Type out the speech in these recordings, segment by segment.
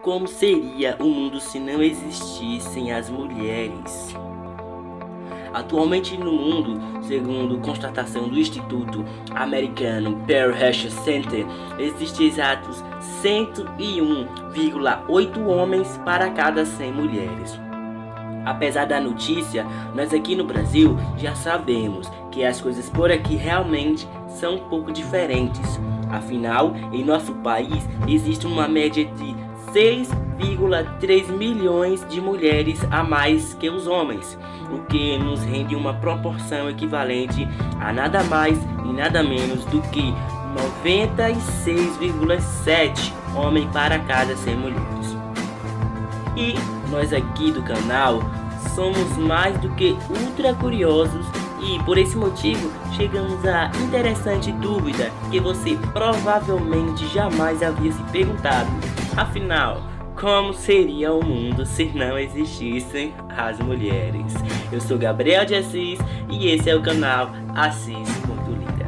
como seria o mundo se não existissem as mulheres. Atualmente no mundo, segundo constatação do Instituto Americano Pew Research Center, existem exatos 101,8 homens para cada 100 mulheres. Apesar da notícia, nós aqui no Brasil já sabemos que as coisas por aqui realmente são um pouco diferentes. Afinal, em nosso país existe uma média de 6,3 milhões de mulheres a mais que os homens, o que nos rende uma proporção equivalente a nada mais e nada menos do que 96,7 homens para cada 100 mulheres. E nós aqui do canal somos mais do que ultra curiosos e por esse motivo chegamos à interessante dúvida que você provavelmente jamais havia se perguntado. Afinal, como seria o mundo se não existissem as mulheres? Eu sou Gabriel de Assis e esse é o canal Assis.Lida.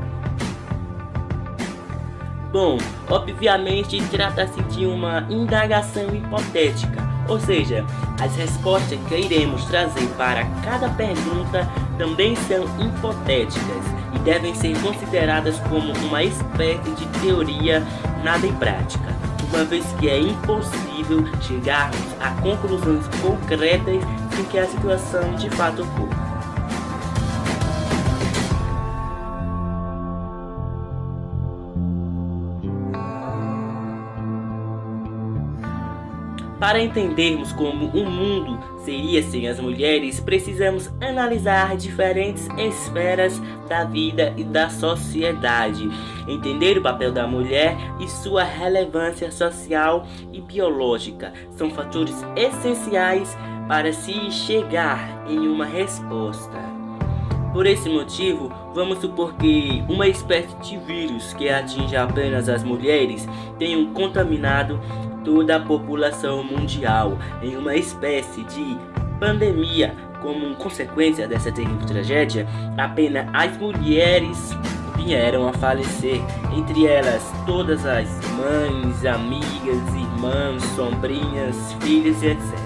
Bom, obviamente trata-se de uma indagação hipotética, ou seja, as respostas que iremos trazer para cada pergunta também são hipotéticas e devem ser consideradas como uma espécie de teoria nada em prática, uma vez que é impossível chegarmos a conclusões concretas sem que a situação de fato ocorra. Para entendermos como o mundo seria sem as mulheres, precisamos analisar diferentes esferas da vida e da sociedade, entender o papel da mulher e sua relevância social e biológica. São fatores essenciais para se chegar em uma resposta. Por esse motivo, vamos supor que uma espécie de vírus que atinge apenas as mulheres tenha contaminado toda a população mundial em uma espécie de pandemia. Como consequência dessa terrível tragédia, apenas as mulheres vieram a falecer, entre elas todas as mães, amigas, irmãs, sobrinhas, filhas e etc.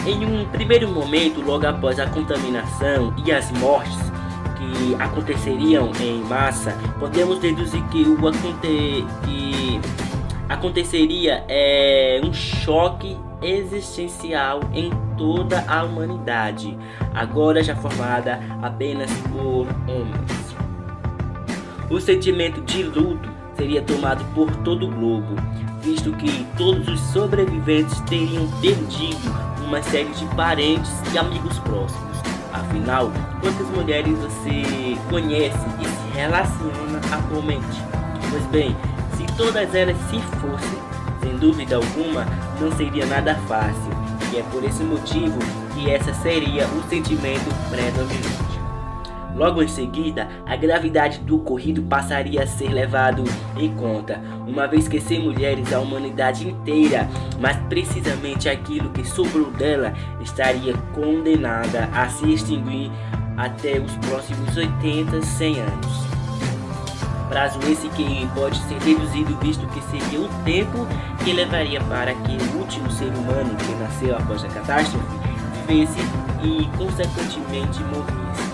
Em um primeiro momento, logo após a contaminação e as mortes que aconteceriam em massa, podemos deduzir que aconteceria um choque existencial em toda a humanidade, agora já formada apenas por homens. O sentimento de luto seria tomado por todo o globo, visto que todos os sobreviventes teriam perdido uma série de parentes e amigos próximos. Afinal, quantas mulheres você conhece e se relaciona atualmente? Pois bem, se todas elas se fossem, sem dúvida alguma, não seria nada fácil. E é por esse motivo que essa seria o sentimento predominante. Logo em seguida, a gravidade do ocorrido passaria a ser levado em conta, uma vez que sem mulheres a humanidade inteira, mas precisamente aquilo que sobrou dela, estaria condenada a se extinguir até os próximos 80, 100 anos. Prazo esse que pode ser deduzido visto que seria o tempo que levaria para que o último ser humano que nasceu após a catástrofe vivesse e consequentemente morresse.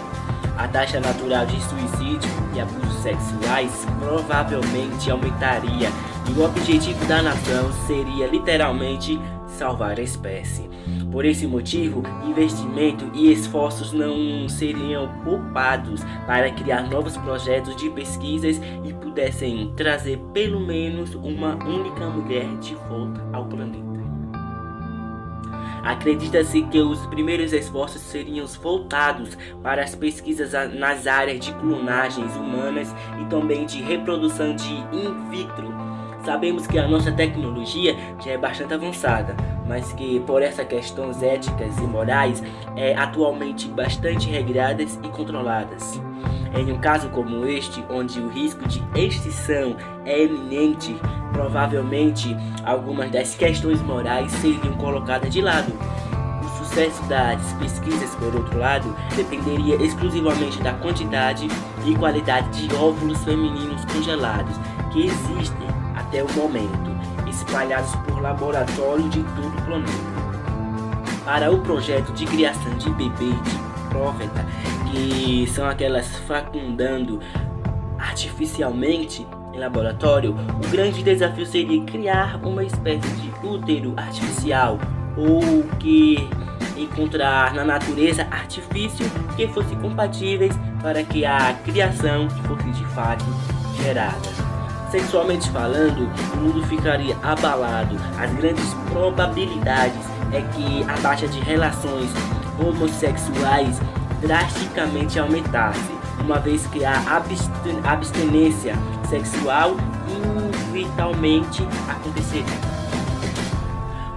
A taxa natural de suicídio e abusos sexuais provavelmente aumentaria e o objetivo da nação seria literalmente salvar a espécie. Por esse motivo, investimento e esforços não seriam poupados para criar novos projetos de pesquisas e pudessem trazer pelo menos uma única mulher de volta ao planeta. Acredita-se que os primeiros esforços seriam voltados para as pesquisas nas áreas de clonagens humanas e também de reprodução de in vitro. Sabemos que a nossa tecnologia já é bastante avançada, mas que por essas questões éticas e morais é atualmente bastante regradas e controladas. Em um caso como este, onde o risco de extinção é iminente, provavelmente algumas das questões morais seriam colocadas de lado. O sucesso das pesquisas, por outro lado, dependeria exclusivamente da quantidade e qualidade de óvulos femininos congelados que existem até o momento, espalhados por laboratórios de todo o planeta. Para o projeto de criação de bebês de prófeta, que são aquelas fecundando artificialmente em laboratório, o grande desafio seria criar uma espécie de útero artificial ou que encontrar na natureza artifício que fossem compatíveis para que a criação fosse de fato gerada. Sexualmente falando, o mundo ficaria abalado. As grandes probabilidades é que a taxa de relações homossexuais drasticamente aumentasse, uma vez que a abstinência sexual inevitavelmente aconteceria.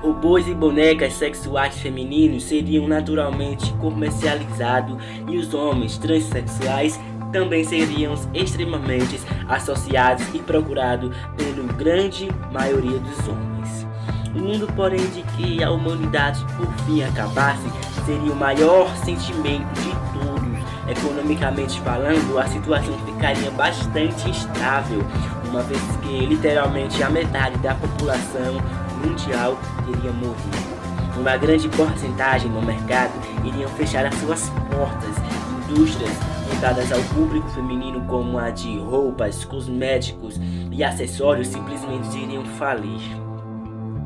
Robôs e bonecas sexuais femininos seriam naturalmente comercializados e os homens transexuais também seriam extremamente associados e procurados pela grande maioria dos homens. O mundo, porém, de que a humanidade por fim acabasse seria o maior sentimento de todos. Economicamente falando, a situação ficaria bastante instável, uma vez que literalmente a metade da população mundial teria morrido. Uma grande porcentagem no mercado iriam fechar as suas portas. Indústrias voltadas ao público feminino, como a de roupas, cosméticos e acessórios, simplesmente iriam falir.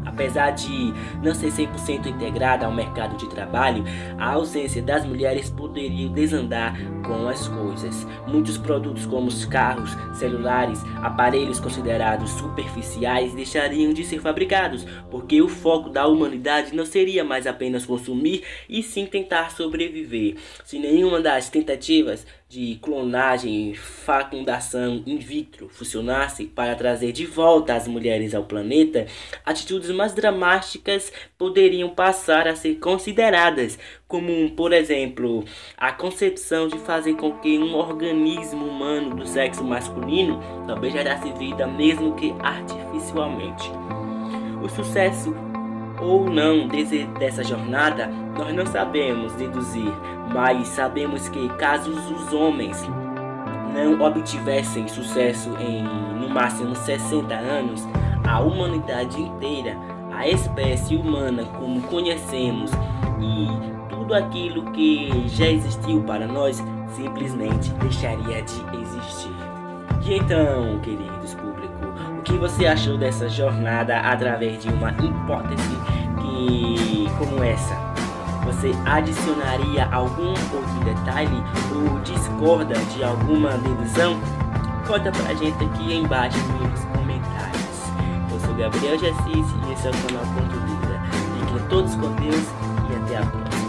Apesar de não ser 100% integrada ao mercado de trabalho, a ausência das mulheres poderia desandar com as coisas. Muitos produtos como os carros, celulares, aparelhos considerados superficiais deixariam de ser fabricados, porque o foco da humanidade não seria mais apenas consumir e sim tentar sobreviver. Se nenhuma das tentativas de clonagem e fecundação in vitro funcionasse para trazer de volta as mulheres ao planeta, atitudes mais dramáticas poderiam passar a ser consideradas, como, por exemplo, a concepção de fazer com que um organismo humano do sexo masculino também gerasse vida, mesmo que artificialmente. O sucesso ou não dessa jornada nós não sabemos deduzir, mas sabemos que caso os homens não obtivessem sucesso em no máximo 60 anos, a humanidade inteira, a espécie humana como conhecemos e tudo aquilo que já existiu para nós simplesmente deixaria de existir. E então, queridos público, o que você achou dessa jornada através de uma hipótese como essa? Você adicionaria algum outro detalhe ou discorda de alguma dedução? Conta pra gente aqui embaixo nos comentários. Eu sou Gabriel Gessis e esse é o canal Ponto Vida. Fiquem todos com Deus e até a próxima.